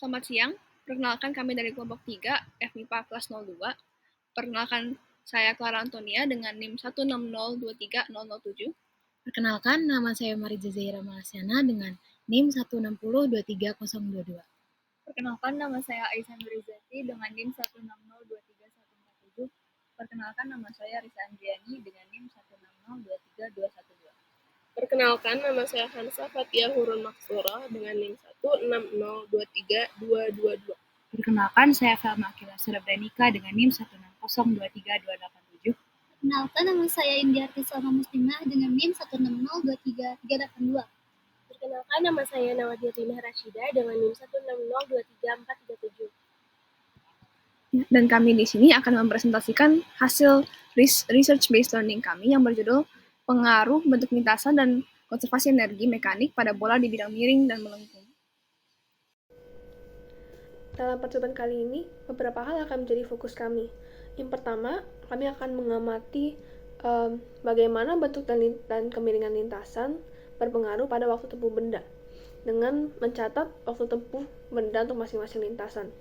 Selamat siang, perkenalkan kami dari kelompok 3, FMIPA kelas 02. Perkenalkan saya Clara Antonia dengan NIM 160230007. Perkenalkan, nama saya Mariza Zaira Malasyana dengan NIM 160230022. Perkenalkan, nama saya Aisyah Nurizati dengan NIM 160234147. Perkenalkan, nama saya Risa Andriani dengan NIM 160231212. Perkenalkan, nama saya Hansa Fatia Hurun Maksura dengan NIM 160232222. Perkenalkan, saya Felma Akila Surabranika dengan NIM 160232887. Perkenalkan, nama saya Indiarti Salma Muslimah dengan NIM 160233382. Perkenalkan, nama saya Nawadia Rinah Rashida dengan NIM 160234437. Dan kami di sini akan mempresentasikan hasil research-based learning kami yang berjudul Pengaruh Bentuk Lintasan dan Konservasi Energi Mekanik pada Bola di Bidang Miring dan Melengkung. Dalam percobaan kali ini, beberapa hal akan menjadi fokus kami. Yang pertama, kami akan mengamati bagaimana bentuk dan kemiringan lintasan berpengaruh pada waktu tempuh benda, dengan mencatat waktu tempuh benda untuk masing-masing lintasan.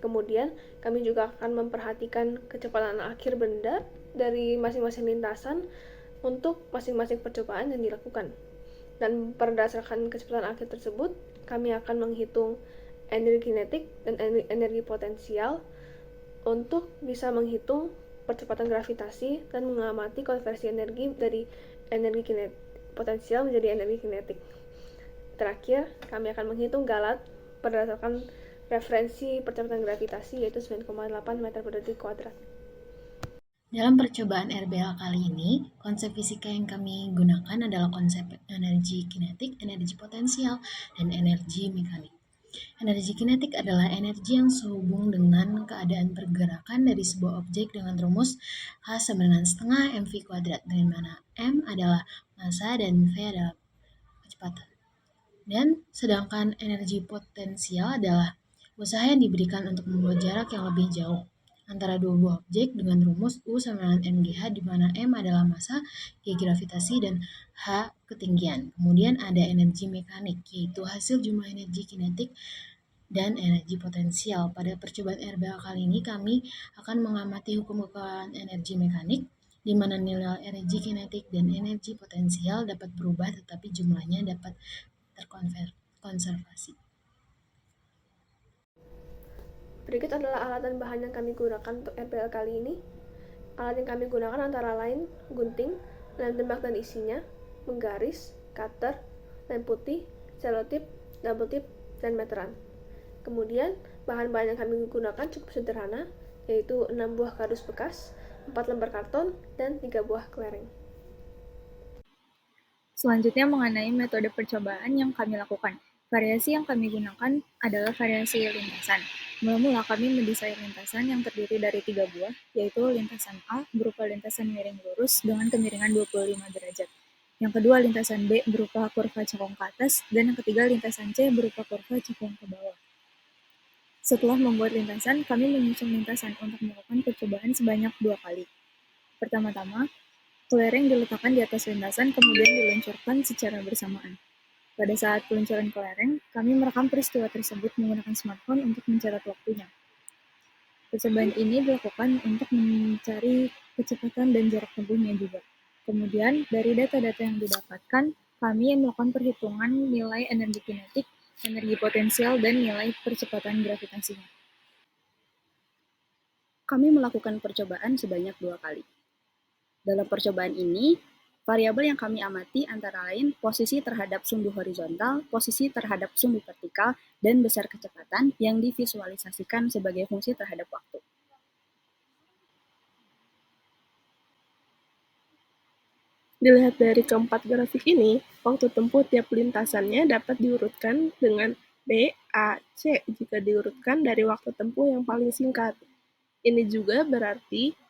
Kemudian, kami juga akan memperhatikan kecepatan akhir benda dari masing-masing lintasan untuk masing-masing percobaan yang dilakukan. Dan berdasarkan kecepatan akhir tersebut, kami akan menghitung energi kinetik dan energi potensial untuk bisa menghitung percepatan gravitasi dan mengamati konversi energi dari energi potensial menjadi energi kinetik. Terakhir, kami akan menghitung galat berdasarkan referensi percepatan gravitasi yaitu 9,8 meter per detik kuadrat. Dalam percobaan RBL kali ini, konsep fisika yang kami gunakan adalah konsep energi kinetik, energi potensial, dan energi mekanik. Energi kinetik adalah energi yang sehubung dengan keadaan pergerakan dari sebuah objek dengan rumus H sama dengan setengah mv kuadrat, dengan mana m adalah massa dan v adalah kecepatan. Dan sedangkan energi potensial adalah usaha yang diberikan untuk membuat jarak yang lebih jauh antara dua buah objek dengan rumus U sama dengan mgh, di mana m adalah massa, g gravitasi, dan h ketinggian. Kemudian ada energi mekanik, yaitu hasil jumlah energi kinetik dan energi potensial. Pada percobaan RBL kali ini kami akan mengamati hukum kekuatan energi mekanik, di mana nilai energi kinetik dan energi potensial dapat berubah tetapi jumlahnya dapat terkonservasi. Berikut adalah alat dan bahan yang kami gunakan untuk RBL kali ini. Alat yang kami gunakan antara lain gunting, lem tembak dan isinya, menggaris, cutter, lem putih, selotip, double tip, dan meteran. Kemudian, bahan-bahan yang kami gunakan cukup sederhana, yaitu 6 buah kardus bekas, 4 lembar karton, dan 3 buah kelereng. Selanjutnya mengenai metode percobaan yang kami lakukan. Variasi yang kami gunakan adalah variasi lintasan. Mula-mula kami mendesain lintasan yang terdiri dari 3 buah, yaitu lintasan A berupa lintasan miring lurus dengan kemiringan 25 derajat. Yang kedua lintasan B berupa kurva cekung ke atas, dan yang ketiga lintasan C berupa kurva cekung ke bawah. Setelah membuat lintasan, kami menyusun lintasan untuk melakukan percobaan sebanyak 2 kali. Pertama-tama, kelereng diletakkan di atas lintasan kemudian diluncurkan secara bersamaan. Pada saat peluncuran kelereng, kami merekam peristiwa tersebut menggunakan smartphone untuk mencatat waktunya. Percobaan ini dilakukan untuk mencari kecepatan dan jarak tempuhnya juga. Kemudian, dari data-data yang didapatkan, kami melakukan perhitungan nilai energi kinetik, energi potensial, dan nilai percepatan gravitasinya. Kami melakukan percobaan sebanyak 2 kali. Dalam percobaan ini, variabel yang kami amati antara lain posisi terhadap sumbu horizontal, posisi terhadap sumbu vertikal, dan besar kecepatan yang divisualisasikan sebagai fungsi terhadap waktu. Dilihat dari keempat grafik ini, waktu tempuh tiap lintasannya dapat diurutkan dengan B, A, C jika diurutkan dari waktu tempuh yang paling singkat. Ini juga berarti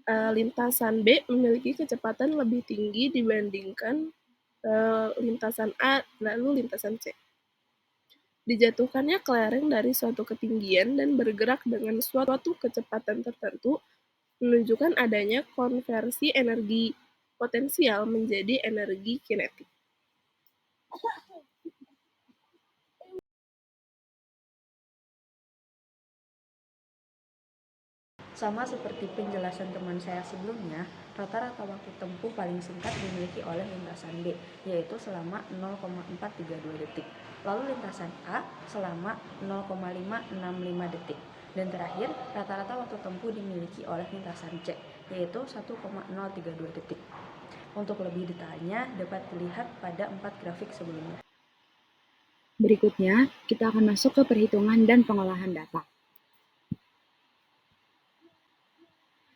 lintasan B memiliki kecepatan lebih tinggi dibandingkan lintasan A lalu lintasan C. Dijatuhkannya kelereng dari suatu ketinggian dan bergerak dengan suatu kecepatan tertentu menunjukkan adanya konversi energi potensial menjadi energi kinetik. Sama seperti penjelasan teman saya sebelumnya, rata-rata waktu tempuh paling singkat dimiliki oleh lintasan B, yaitu selama 0,432 detik. Lalu lintasan A selama 0,565 detik. Dan terakhir, rata-rata waktu tempuh dimiliki oleh lintasan C, yaitu 1,032 detik. Untuk lebih detailnya dapat dilihat pada 4 grafik sebelumnya. Berikutnya, kita akan masuk ke perhitungan dan pengolahan data.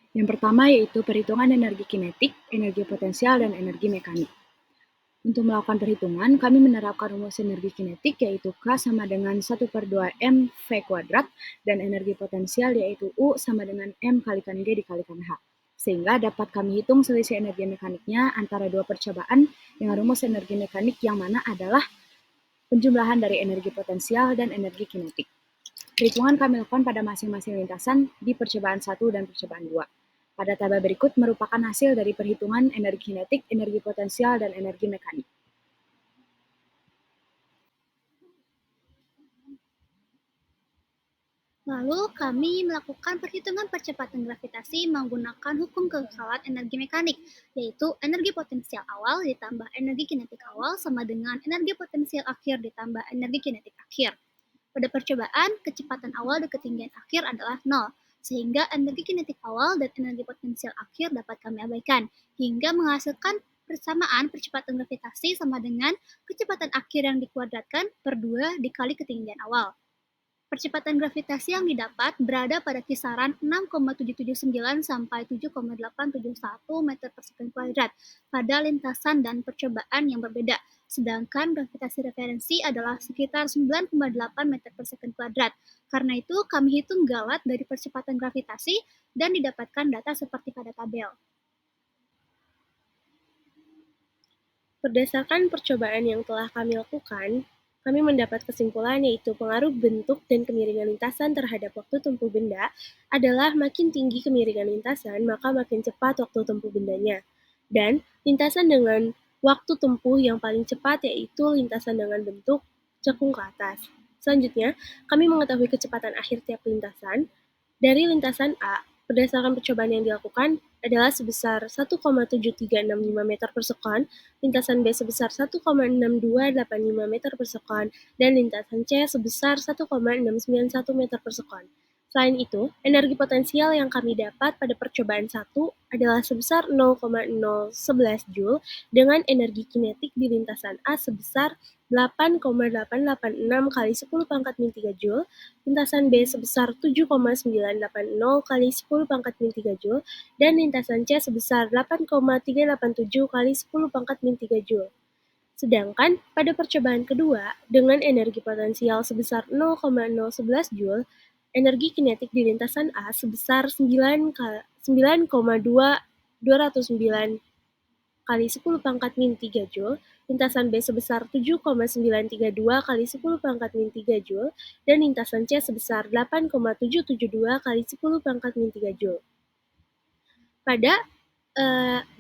Yang pertama yaitu perhitungan energi kinetik, energi potensial, dan energi mekanik. Untuk melakukan perhitungan, kami menerapkan rumus energi kinetik yaitu K sama dengan 1/2 mV kuadrat dan energi potensial yaitu U sama dengan M kalikan G dikalikan H. Sehingga dapat kami hitung selisih energi mekaniknya antara dua percobaan dengan rumus energi mekanik yang mana adalah penjumlahan dari energi potensial dan energi kinetik. Perhitungan kami lakukan pada masing-masing lintasan di percobaan 1 dan percobaan 2. Pada tabel berikut merupakan hasil dari perhitungan energi kinetik, energi potensial, dan energi mekanik. Lalu kami melakukan perhitungan percepatan gravitasi menggunakan hukum kekekalan energi mekanik, yaitu energi potensial awal ditambah energi kinetik awal sama dengan energi potensial akhir ditambah energi kinetik akhir. Pada percobaan, kecepatan awal dan ketinggian akhir adalah 0, sehingga energi kinetik awal dan energi potensial akhir dapat kami abaikan, hingga menghasilkan persamaan percepatan gravitasi sama dengan kecepatan akhir yang dikuadratkan per 2 dikali ketinggian awal. Percepatan gravitasi yang didapat berada pada kisaran 6,779 sampai 7,871 meter per sekund kuadrat pada lintasan dan percobaan yang berbeda, sedangkan gravitasi referensi adalah sekitar 9,8 meter per sekund kuadrat. Karena itu, kami hitung galat dari percepatan gravitasi dan didapatkan data seperti pada tabel. Berdasarkan percobaan yang telah kami lakukan, kami mendapat kesimpulan yaitu pengaruh bentuk dan kemiringan lintasan terhadap waktu tempuh benda adalah makin tinggi kemiringan lintasan, maka makin cepat waktu tempuh bendanya. Dan lintasan dengan waktu tempuh yang paling cepat yaitu lintasan dengan bentuk cekung ke atas. Selanjutnya, kami mengetahui kecepatan akhir tiap lintasan. Dari lintasan A, berdasarkan percobaan yang dilakukan adalah sebesar 1,7365 meter per sekon, lintasan B sebesar 1,6285 meter per sekon, dan lintasan C sebesar 1,691 meter per sekon. Selain itu, energi potensial yang kami dapat pada percobaan 1 adalah sebesar 0,011 Joule dengan energi kinetik di lintasan A sebesar 8,886 kali 10 pangkat min 3 Joule, lintasan B sebesar 7,980 kali 10 pangkat min 3 Joule, dan lintasan C sebesar 8,387 kali 10 pangkat min 3 Joule. Sedangkan pada percobaan kedua, dengan energi potensial sebesar 0,011 Joule, energi kinetik di lintasan A sebesar 9,209 kali 10 pangkat min 3 Joule, lintasan B sebesar 7,932 kali 10 pangkat min 3 Joule, dan lintasan C sebesar 8,772 kali 10 pangkat min 3 Joule.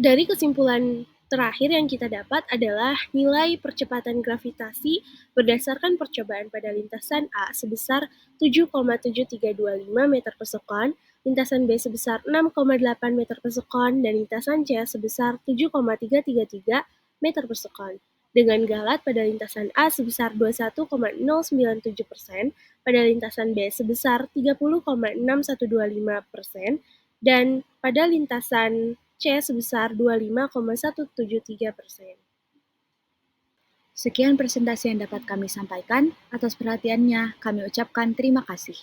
Dari kesimpulan terakhir yang kita dapat adalah nilai percepatan gravitasi berdasarkan percobaan pada lintasan A sebesar 7,7325 meter per sekon, lintasan B sebesar 6,8 meter per sekon, dan lintasan C sebesar 7,333 meter per sekon. Dengan galat pada lintasan A sebesar 21,097%, pada lintasan B sebesar 30,6125%, dan pada lintasan C sebesar 25,173%. Sekian presentasi yang dapat kami sampaikan. Atas perhatiannya, kami ucapkan terima kasih.